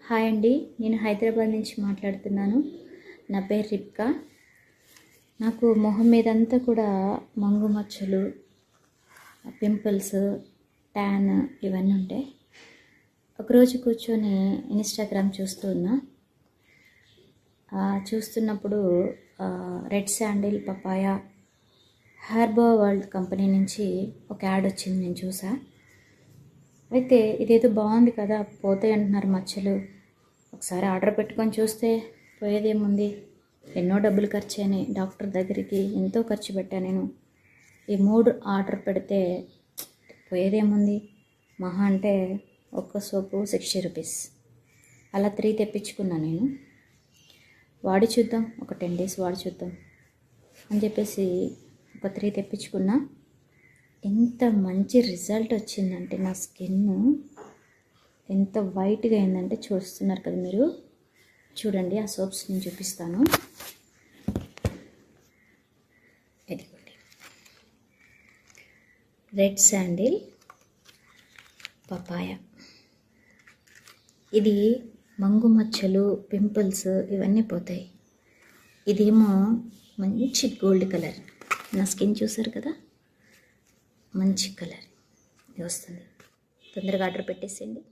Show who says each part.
Speaker 1: Hi అండి, నేను హైదరాబాద్ నుంచి మాట్లాడుతున్నాను. నా పేరు రిప్కా. నాకు మొహం మీదంతా కూడా మంగు మచ్చలు, పింపుల్స్, ట్యాన్ ఇవన్నీ ఉంటాయి. ఒకరోజు కూర్చొని ఇన్స్టాగ్రామ్ చూస్తున్నప్పుడు red sandal papaya herbo world company నుంచి ఒక యాడ్ వచ్చింది. నేను చూసా. అయితే ఇదేదో బాగుంది కదా, పోతాయి అంటున్నారు మచ్చలు. ఒకసారి ఆర్డర్ పెట్టుకొని చూస్తే పోయేదేముంది? ఎన్నో డబ్బులు ఖర్చు అయినాయి. డాక్టర్ దగ్గరికి ఎంతో ఖర్చు పెట్టాను నేను. ఈ 3 ఆర్డర్ పెడితే పోయేదేముంది? మహా అంటే ఒక్క సోపు 60 రూపీస్. అలా 3 తెప్పించుకున్నాను నేను. వాడి చూద్దాం, ఒక 10 డేస్ వాడి చూద్దాం అని చెప్పేసి ఒక 3 తెప్పించుకున్నా. ఎంత మంచి రిజల్ట్ వచ్చిందంటే నా స్కిన్ ఎంత వైట్గా అయిందంటే చూస్తున్నారు కదా మీరు. చూడండి, ఆ సోప్స్ నేను చూపిస్తాను. ఇదిగోండి, రెడ్ శాండిల్ పపాయ. ఇది మంగు మచ్చలు, పింపుల్స్ ఇవన్నీ పోతాయి. ఇదేమో మంచి గోల్డ్ కలర్. నా స్కిన్ చూసారు కదా, మంచి కలర్ ఇది వస్తుంది. తొందరగా ఆర్డర్ పెట్టేసేయండి.